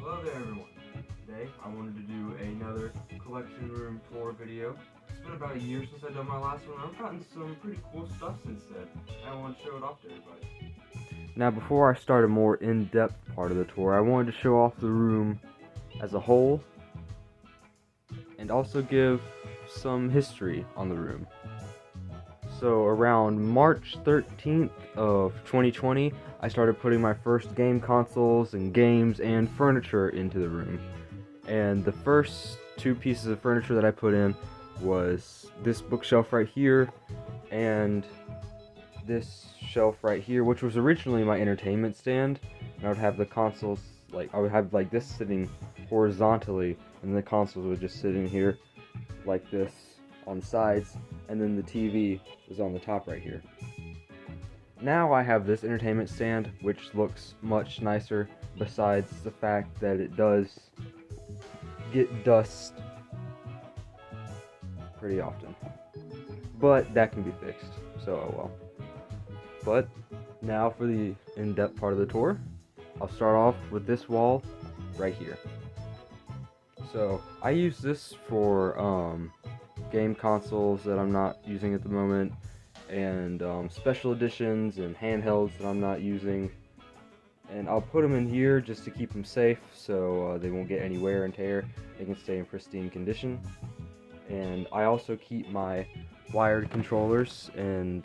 Hello there everyone. Today I wanted to do another collection room tour video. It's been about a year since I've done my last one. I've gotten some pretty cool stuff since then. I want to show it off to everybody. Now before I start a more in-depth part of the tour, I wanted to show off the room as a whole and also give some history on the room. So around March 13th of 2020, I started putting my first game consoles and games and furniture into the room. And the first two pieces of furniture that I put in was this bookshelf right here and this shelf right here, which was originally my entertainment stand. And I would have the consoles, I would have this sitting horizontally, and the consoles would just sit in here like this on the sides, and then the TV was on the top right here. Now I have this entertainment stand, which looks much nicer, besides the fact that it does get dust pretty often. But that can be fixed, so oh well. But now for the in-depth part of the tour, I'll start off with this wall right here. So I use this for game consoles that I'm not using at the moment, and special editions and handhelds that I'm not using, and I'll put them in here just to keep them safe so they won't get any wear and tear. They can stay in pristine condition. And I also keep my wired controllers and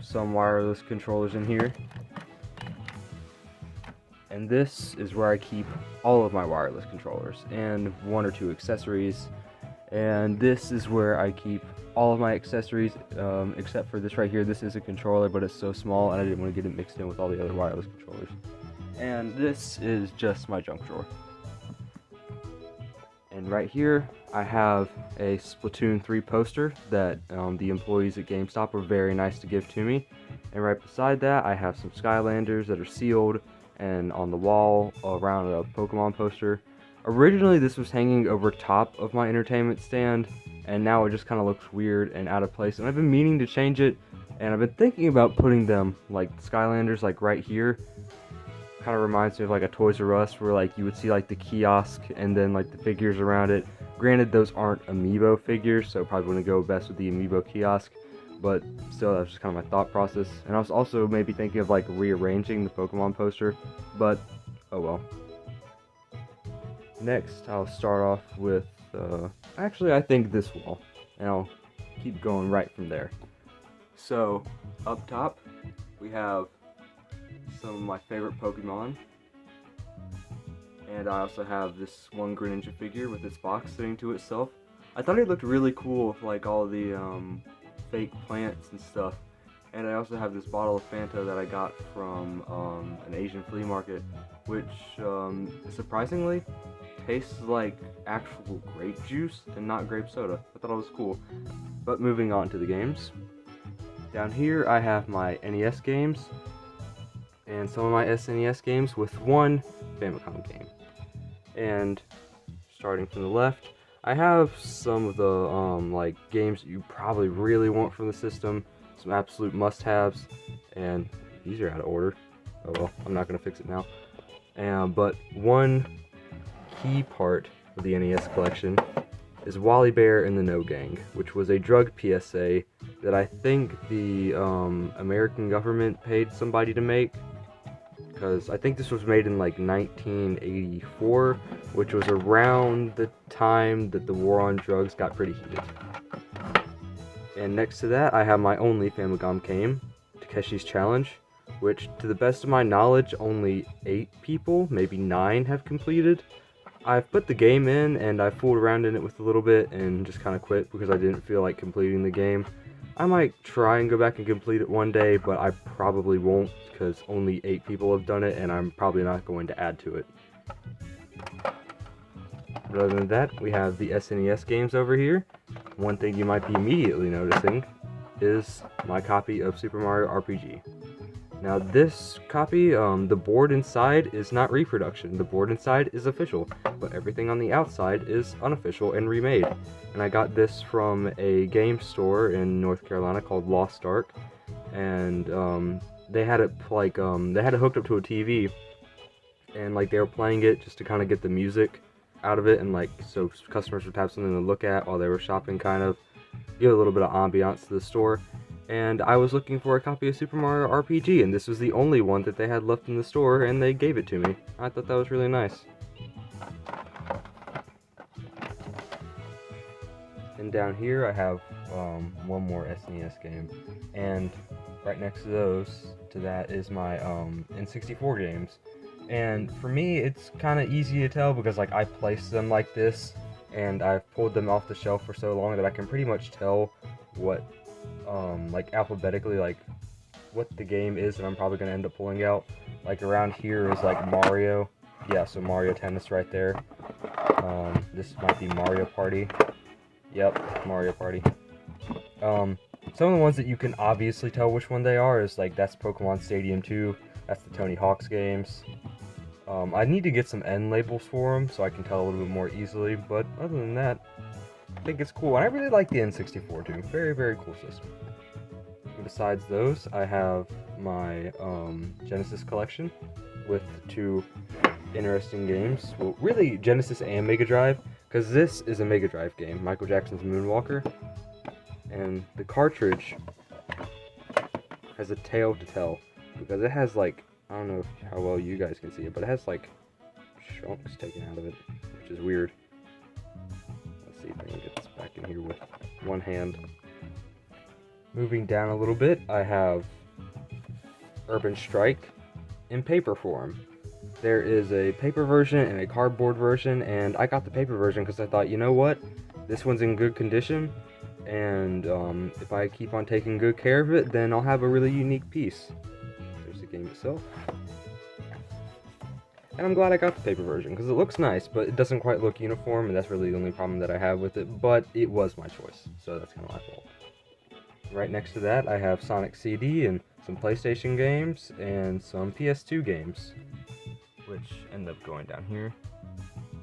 some wireless controllers in here, and this is where I keep all of my wireless controllers and one or two accessories. And this is where I keep all of my accessories, except for this right here. This is a controller, but it's so small and I didn't want to get it mixed in with all the other wireless controllers. And this is just my junk drawer. And right here I have a Splatoon 3 poster that the employees at GameStop were very nice to give to me. And right beside that I have some Skylanders that are sealed, and on the wall around a Pokemon poster. Originally this was hanging over top of my entertainment stand, and now it just kind of looks weird and out of place, and I've been meaning to change it, and I've been thinking about putting them, like Skylanders, like right here. Kind of reminds me of like a Toys R Us, where like you would see like the kiosk and then like the figures around it. Granted, those aren't amiibo figures, so probably wouldn't go best with the amiibo kiosk, but still, that's just kind of my thought process. And I was also maybe thinking of like rearranging the Pokemon poster, but oh well. Next, I'll start off with, actually I think this wall, and I'll keep going right from there. So, up top, we have some of my favorite Pokemon, and I also have this one Greninja figure with this box sitting to itself. I thought it looked really cool with like all the fake plants and stuff. And I also have this bottle of Fanta that I got from an Asian flea market, which surprisingly tastes like actual grape juice and not grape soda. I thought it was cool. But moving on to the games. Down here I have my NES games and some of my SNES games, with one Famicom game. And starting from the left, I have some of the games that you probably really want from the system, some absolute must-haves, and these are out of order. Oh well, I'm not going to fix it now. But one key part of the NES collection is Wally Bear and the No Gang, which was a drug PSA that I think the American government paid somebody to make, because I think this was made in like 1984, which was around the time that the war on drugs got pretty heated. And next to that, I have my only Famicom game, Takeshi's Challenge, which, to the best of my knowledge, only 8 people, maybe 9, have completed. I've put the game in, and I fooled around in it with a little bit, and just kind of quit because I didn't feel like completing the game. I might try and go back and complete it one day, but I probably won't, because only 8 people have done it, and I'm probably not going to add to it. But other than that, we have the SNES games over here. One thing you might be immediately noticing is my copy of Super Mario RPG. Now this copy, the board inside is not reproduction. The board inside is official, but everything on the outside is unofficial and remade. And I got this from a game store in North Carolina called Lost Ark, and they had it hooked up to a TV, and like they were playing it just to kind of get the music out of it, and like so customers would have something to look at while they were shopping, kind of give a little bit of ambiance to the store. And I was looking for a copy of Super Mario RPG, and this was the only one that they had left in the store, and they gave it to me. I thought that was really nice. And down here I have one more SNES game, and right next to that is my N64 games. And for me, it's kind of easy to tell because like I placed them like this, and I've pulled them off the shelf for so long that I can pretty much tell what, like alphabetically, like what the game is that I'm probably gonna end up pulling out. Like around here is like Mario, yeah, so Mario Tennis right there. This might be Mario Party. Yep, Mario Party. Some of the ones that you can obviously tell which one they are is like that's Pokemon Stadium 2, that's the Tony Hawk's games. I need to get some end labels for them so I can tell a little bit more easily, but other than that, I think it's cool. And I really like the N64 too. Very, very cool system. And besides those, I have my Genesis collection with 2 interesting games. Well, really Genesis and Mega Drive, because this is a Mega Drive game, Michael Jackson's Moonwalker. And the cartridge has a tale to tell, because it has like, I don't know how well you guys can see it, but it has like chunks taken out of it, which is weird. Let's see if I can get this back in here with one hand. Moving down a little bit, I have Urban Strike in paper form. There is a paper version and a cardboard version, and I got the paper version because I thought, you know what, this one's in good condition, and if I keep on taking good care of it, then I'll have a really unique piece. There's the game itself. And I'm glad I got the paper version, because it looks nice, but it doesn't quite look uniform, and that's really the only problem that I have with it, but it was my choice, so that's kind of my fault. Right next to that, I have Sonic CD and some PlayStation games, and some PS2 games, which end up going down here.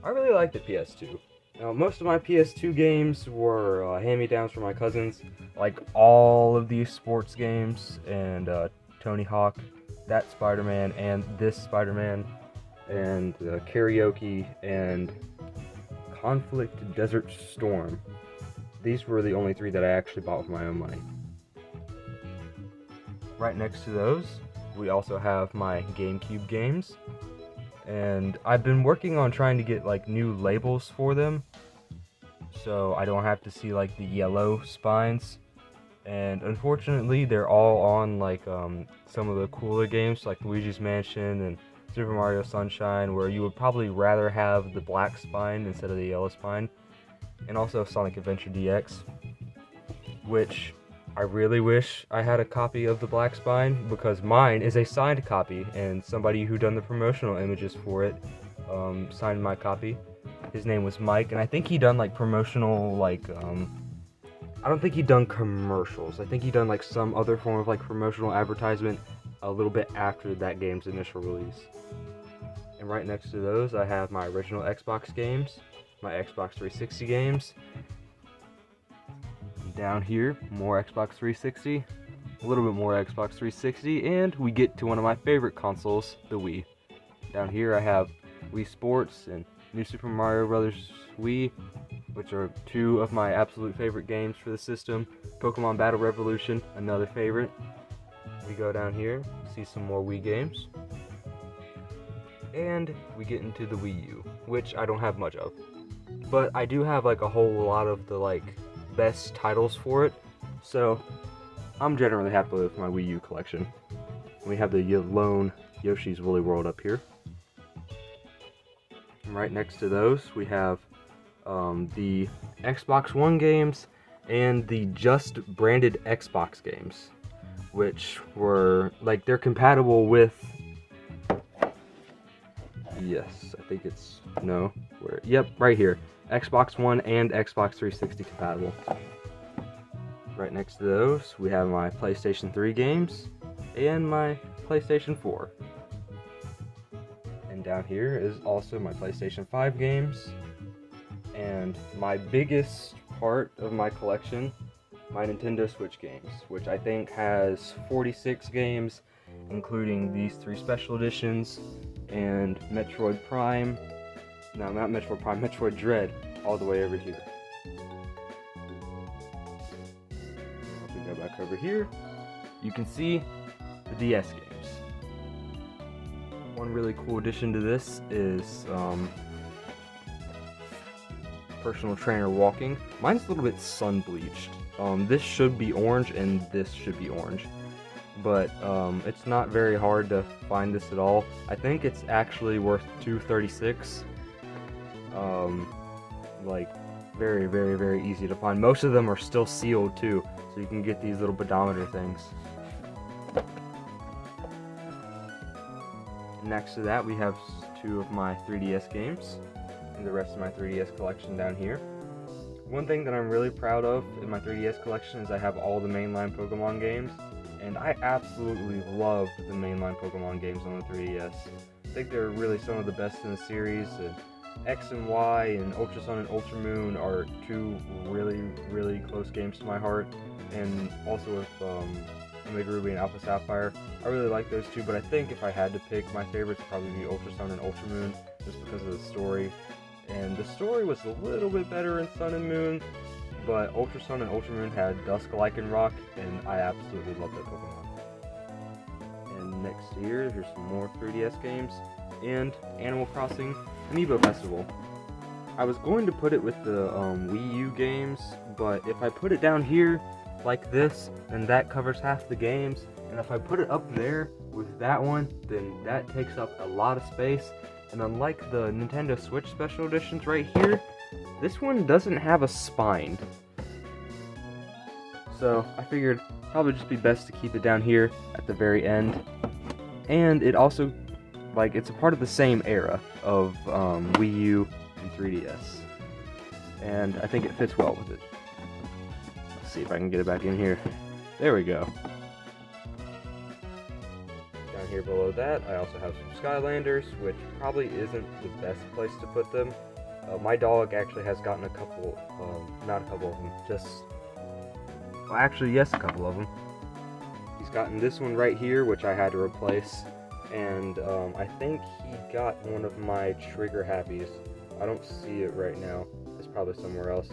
I really like the PS2. Now, most of my PS2 games were hand-me-downs from my cousins, like all of these sports games, and Tony Hawk, that Spider-Man, and this Spider-Man, and Karaoke, and Conflict Desert Storm. These were the only 3 that I actually bought with my own money. Right next to those, we also have my GameCube games. And I've been working on trying to get like new labels for them, so I don't have to see like the yellow spines. And unfortunately, they're all on like some of the cooler games like Luigi's Mansion and Super Mario Sunshine, where you would probably rather have the black spine instead of the yellow spine. And also Sonic Adventure DX, which I really wish I had a copy of the black spine, because mine is a signed copy, and somebody who done the promotional images for it signed my copy. His name was Mike, and I think he done like promotional, like I don't think he done commercials. I think he done like some other form of like promotional advertisement a little bit after that game's initial release. And right next to those, I have my original Xbox games, my Xbox 360 games. Down here, more Xbox 360, a little bit more Xbox 360, and we get to one of my favorite consoles, the Wii. Down here I have Wii Sports and New Super Mario Bros. Wii, which are 2 of my absolute favorite games for the system. Pokemon Battle Revolution, another favorite. We go down here, see some more Wii games, and we get into the Wii U, which I don't have much of. But I do have like a whole lot of the like best titles for it, so I'm generally happy with my Wii U collection. We have the lone Yoshi's Woolly World up here. And right next to those, we have the Xbox One games and the just branded Xbox games, which were like, they're compatible with, yes, I think it's, no, where, yep, right here, Xbox One and Xbox 360 compatible. Right next to those, we have my PlayStation 3 games and my PlayStation 4. And down here is also my PlayStation 5 games, and my biggest part of my collection, my Nintendo Switch games, which I think has 46 games, including these 3 special editions and Metroid Prime. No, not Metroid Prime, Metroid Dread, all the way over here. If we go back over here, you can see the DS games. One really cool addition to this is personal trainer walking. Mine's a little bit sun bleached. This should be orange and this should be orange, but it's not very hard to find this at all. I think it's actually worth $2.36. Like very, very, very easy to find. Most of them are still sealed too, so you can get these little pedometer things. Next to that, we have 2 of my 3DS games and the rest of my 3DS collection down here. One thing that I'm really proud of in my 3DS collection is I have all the mainline Pokemon games, and I absolutely loved the mainline Pokemon games on the 3DS. I think they're really some of the best in the series. X and Y and Ultra Sun and Ultra Moon are 2 really, really close games to my heart, and also with Omega Ruby and Alpha Sapphire. I really like those 2, but I think if I had to pick my favorites, it'd probably be Ultra Sun and Ultra Moon, just because of the story. And the story was a little bit better in Sun and Moon, but Ultra Sun and Ultra Moon had Dusk Lycanroc, and I absolutely love that Pokemon. And next here, here's some more 3DS games, and Animal Crossing Amiibo Festival. I was going to put it with the Wii U games, but if I put it down here like this, then that covers half the games, and if I put it up there with that one, then that takes up a lot of space. And unlike the Nintendo Switch Special Editions right here, this one doesn't have a spine. So I figured probably just be best to keep it down here at the very end. And it also, like, it's a part of the same era of Wii U and 3DS. And I think it fits well with it. Let's see if I can get it back in here. There we go. Down here below that, I also have some Skylanders, which probably isn't the best place to put them. My dog actually has gotten a couple, not a couple of them, just, well, actually, yes, a couple of them. He's gotten this one right here, which I had to replace, and I think he got one of my Trigger Happies. I don't see it right now. It's probably somewhere else.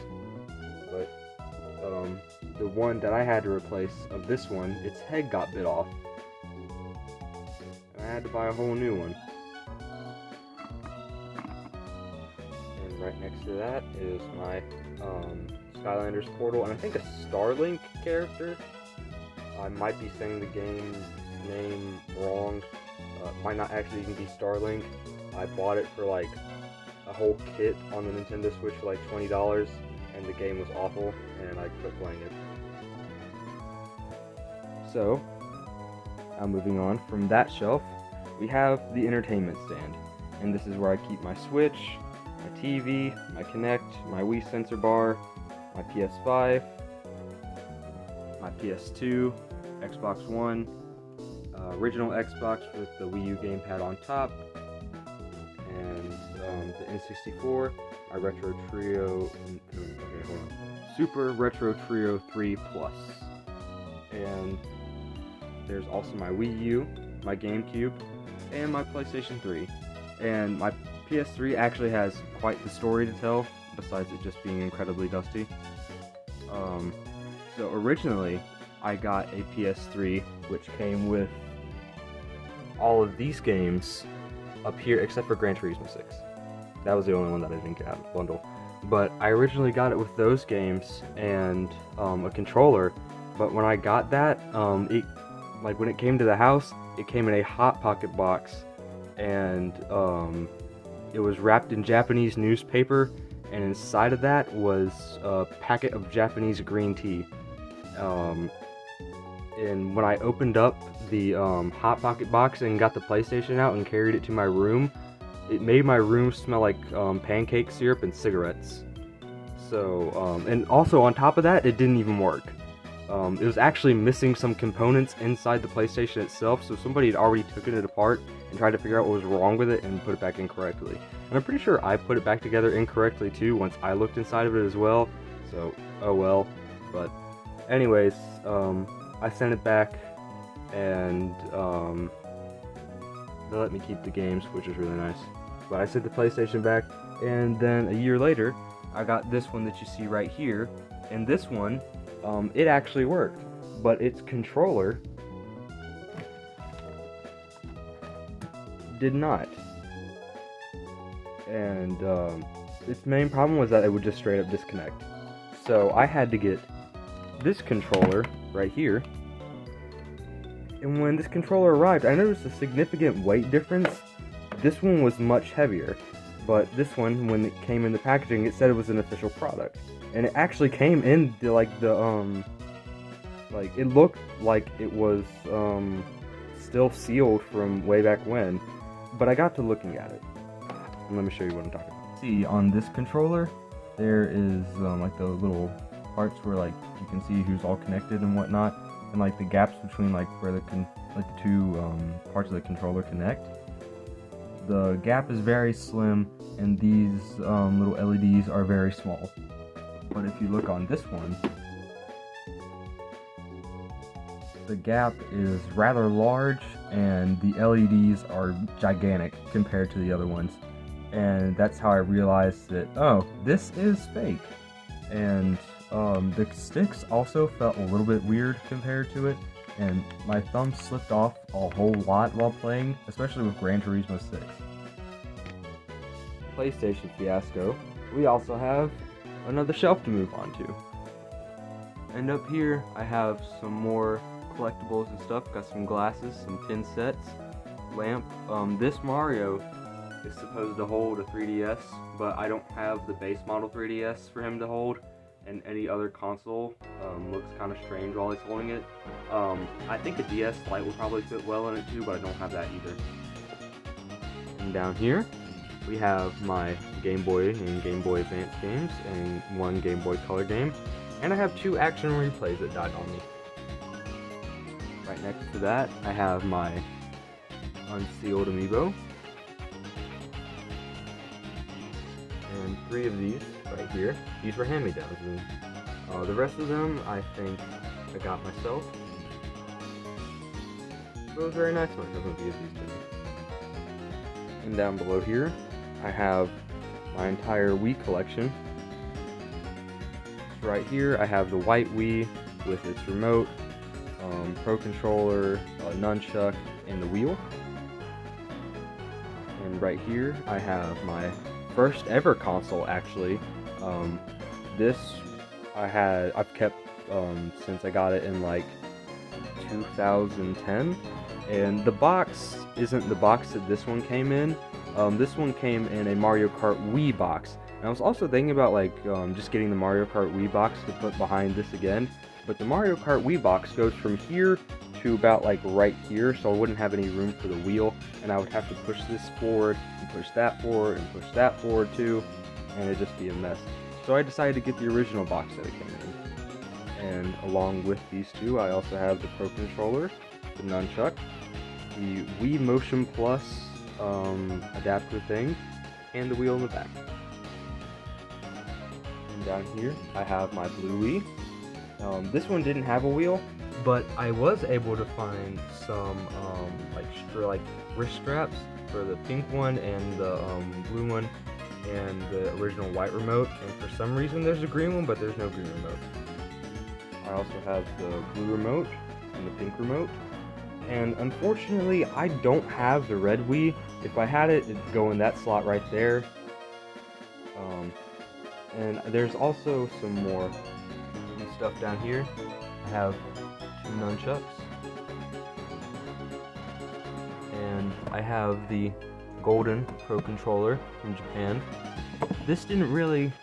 But the one that I had to replace of this one, its head got bit off. I had to buy a whole new one. And right next to that is my Skylanders portal, and I think a Starlink character. I might be saying the game's name wrong. Might not actually even be Starlink. I bought it for like a whole kit on the Nintendo Switch for like $20, and the game was awful, and I quit playing it. So, moving on from that shelf, we have the entertainment stand, and this is where I keep my Switch, my TV, my Kinect, my Wii sensor bar, my PS5, my PS2, Xbox One, original Xbox with the Wii U gamepad on top, and the N64, my Retro Trio, okay, hold on, Super Retro Trio 3 Plus, and there's also my Wii U, my GameCube, and my PlayStation 3. And my PS3 actually has quite the story to tell, besides it just being incredibly dusty. So originally, I got a PS3, which came with all of these games up here, except for Gran Turismo 6. That was the only one that I didn't get out of the bundle. But I originally got it with those games and a controller, but when I got that, when it came to the house, it came in a Hot Pocket box, and it was wrapped in Japanese newspaper, and inside of that was a packet of Japanese green tea. And when I opened up the Hot Pocket box and got the PlayStation out and carried it to my room, it made my room smell like pancake syrup and cigarettes. So, and also on top of that, it didn't even work. It was actually missing some components inside the PlayStation itself, so somebody had already taken it apart and tried to figure out what was wrong with it and put it back in correctly. And I'm pretty sure I put it back together incorrectly too once I looked inside of it as well, so oh well. But anyways, I sent it back, and They let me keep the games, which is really nice. But I sent the PlayStation back, and then a year later, I got this one that you see right here, and this one, it actually worked, but its controller did not. And its main problem was that it would just straight up disconnect. So I had to get this controller right here. And when this controller arrived, I noticed a significant weight difference. This one was much heavier, but this one, when it came in the packaging, it said it was an official product. And it actually came in the, like it looked like it was still sealed from way back when. But I got to looking at it. And let me show you what I'm talking about. See, on this controller, there is like the little parts where like you can see who's all connected and whatnot, and like the gaps between like where the two parts of the controller connect. The gap is very slim, and these little LEDs are very small. But if you look on this one, the gap is rather large, and the LEDs are gigantic compared to the other ones. And that's how I realized that, oh, this is fake. And the sticks also felt a little bit weird compared to it, and my thumb slipped off a whole lot while playing, especially with Gran Turismo 6. PlayStation fiasco, we also have another shelf to move on to. And up here, I have some more collectibles and stuff. Got some glasses, some tin sets, lamp. This Mario is supposed to hold a 3DS, but I don't have the base model 3DS for him to hold, and any other console looks kind of strange while he's holding it. I think a DS Lite would probably fit well in it too, but I don't have that either. And down here, we have my Game Boy and Game Boy Advance games, and one Game Boy Color game, and I have 2 action replays that died on me. Right next to that, I have my unsealed amiibo, and 3 of these right here. These were hand-me-downs, and the rest of them I think I got myself. So it was very nice when I got these two. And down below here, I have my entire Wii collection. So right here, I have the white Wii with its remote, Pro Controller, nunchuck, and the wheel. And right here, I have my first ever console, actually. This I've kept since I got it in like 2010, and the box isn't the box that this one came in. This one came in a Mario Kart Wii box, and I was also thinking about like just getting the Mario Kart Wii box to put behind this again, but the Mario Kart Wii box goes from here to about like right here, so I wouldn't have any room for the wheel, and I would have to push this forward and push that forward and push that forward too, and it'd just be a mess. So I decided to get the original box that it came in. And along with these two, I also have the Pro Controller, the nunchuck, the Wii Motion Plus adapter thing, and the wheel in the back. And down here, I have my blue Wii. This one didn't have a wheel, but I was able to find some like wrist straps for the pink one and the blue one, and the original white remote, and for some reason there's a green one, but there's no green remote. I also have the blue remote and the pink remote, and unfortunately I don't have the red Wii. If I had it, it'd go in that slot right there. And there's also some more stuff down here. I have 2 nunchucks, and I have the golden Pro Controller from Japan. This didn't really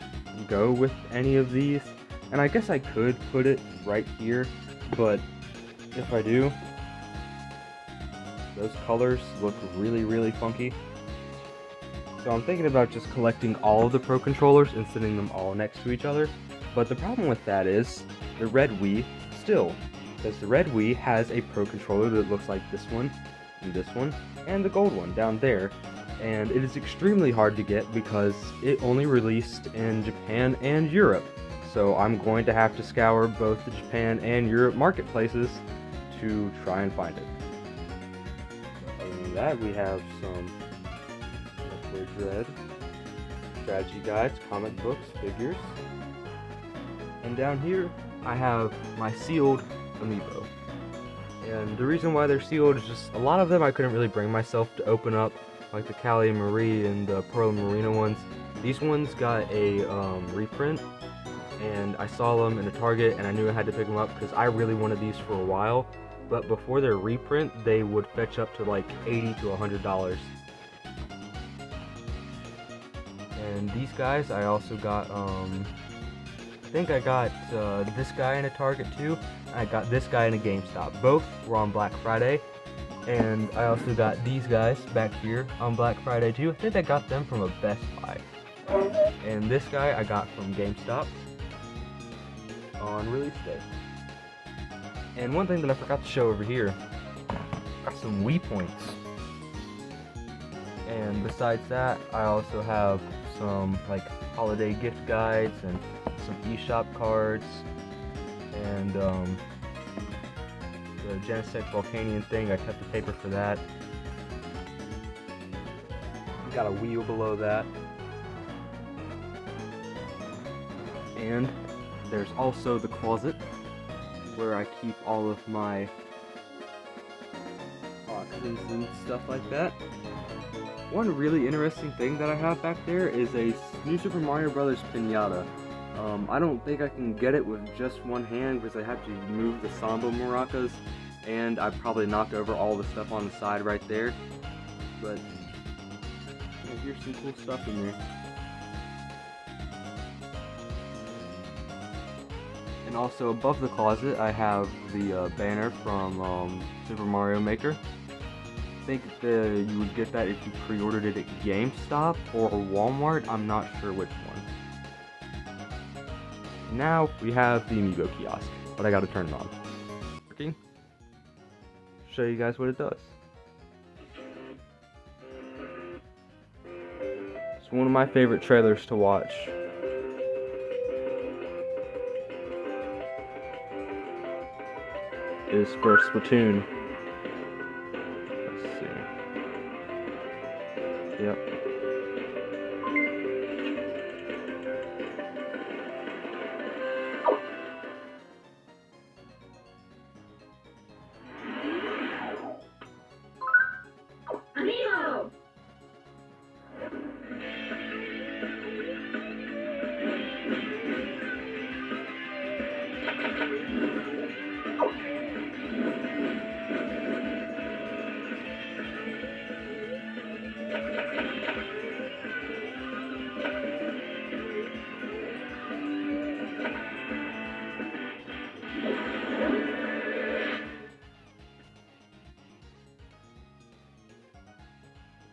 go with any of these, and I guess I could put it right here, but if I do, those colors look really, really funky. So I'm thinking about just collecting all of the Pro Controllers and sitting them all next to each other. But the problem with that is the red Wii still, because the red Wii has a Pro Controller that looks like this one, and the gold one down there. And it is extremely hard to get because it only released in Japan and Europe. So I'm going to have to scour both the Japan and Europe marketplaces to try and find it. Other than that, we have some Metroid Dread, strategy guides, comic books, figures. And down here, I have my sealed amiibo. And the reason why they're sealed is just a lot of them I couldn't really bring myself to open up, like the Callie and Marie and the Pearl and Marina ones. These ones got a reprint, and I saw them in a Target and I knew I had to pick them up because I really wanted these for a while. But before their reprint, they would fetch up to like $80 to $100. And these guys, I also got, I think I got this guy in a Target too. I got this guy in a GameStop. Both were on Black Friday. And I also got these guys back here on Black Friday too. I think I got them from a Best Buy. And this guy I got from GameStop on release day. And one thing that I forgot to show over here, got some Wii points. And besides that, I also have some like holiday gift guides and some eShop cards and the Genesect Volcanion thing. I kept the paper for that. Got a wheel below that. And there's also the closet where I keep all of my boxes and stuff like that. One really interesting thing that I have back there is a New Super Mario Bros. Pinata. I don't think I can get it with just one hand because I have to move the Samba maracas, and I probably knocked over all the stuff on the side right there. But yeah, here's some cool stuff in there. And also above the closet, I have the banner from Super Mario Maker. I think you would get that if you pre-ordered it at GameStop or Walmart. I'm not sure which one. Now we have the Amiibo kiosk, but I gotta turn it on. Working. Show you guys what it does. It's one of my favorite trailers to watch. Is for Splatoon. Let's see. Yep. Amiibo!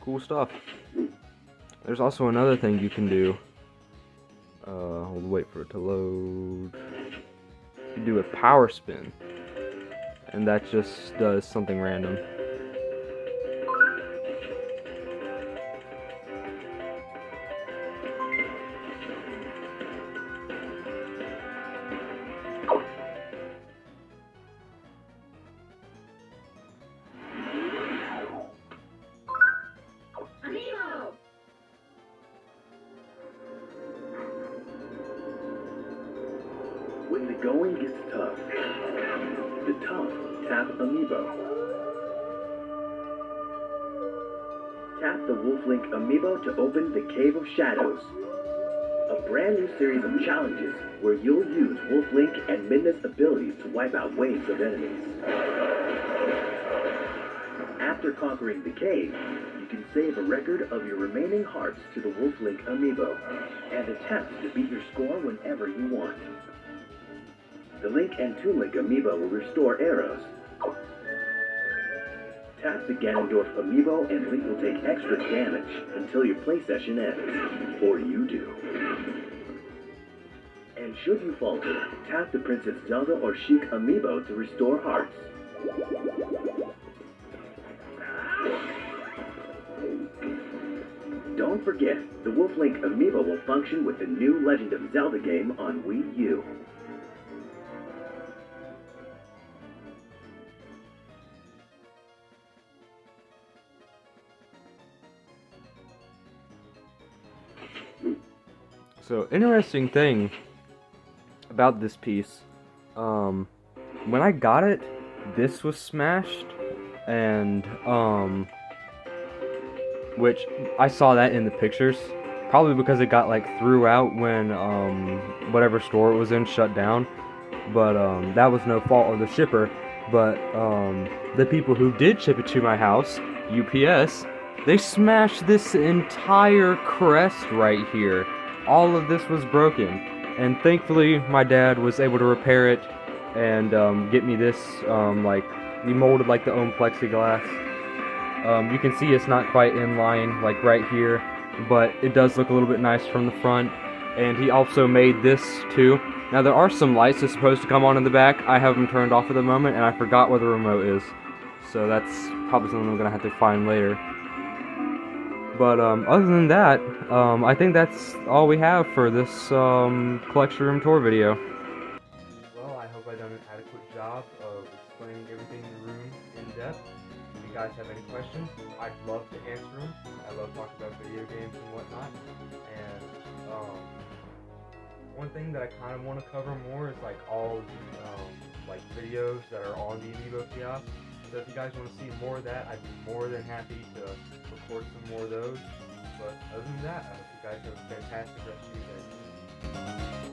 Cool stuff. There's also another thing you can do. Hold, wait for it to load. You can do a power spin, and that just does something random. When the going gets tough, the tough tap Amiibo. Tap the Wolflink Amiibo to open the Cave of Shadows, a brand new series of challenges where you'll use Wolflink and Midna's abilities to wipe out waves of enemies. After conquering the cave, you can save a record of your remaining hearts to the Wolflink Amiibo and attempt to beat your score whenever you want. The Link and Toon Link Amiibo will restore arrows. Tap the Ganondorf Amiibo and Link will take extra damage until your play session ends, or you do. And should you falter, tap the Princess Zelda or Sheik Amiibo to restore hearts. Don't forget, the Wolflink Amiibo will function with the new Legend of Zelda game on Wii U. So, interesting thing about this piece, when I got it, this was smashed, and, which I saw that in the pictures, probably because it got, like, threw out when, whatever store it was in shut down, but, that was no fault of the shipper, but, the people who did ship it to my house, UPS, they smashed this entire crest right here. All of this was broken, and thankfully my dad was able to repair it and get me this, like, we molded like the own plexiglass. You can see it's not quite in line, like right here, but it does look a little bit nice from the front. And he also made this too. Now there are some lights that's supposed to come on in the back. I have them turned off at the moment, and I forgot where the remote is. So that's probably something I'm gonna have to find later. But other than that, I think that's all we have for this collection room tour video. Well, I hope I've done an adequate job of explaining everything in the room in depth. If you guys have any questions, I'd love to answer them. I love talking about video games and whatnot. And one thing that I kind of want to cover more is like all the like videos that are on the Amiibo kiosk. So if you guys want to see more of that, I'd be more than happy to record some more of those. But other than that, I hope you guys have a fantastic rest of your day.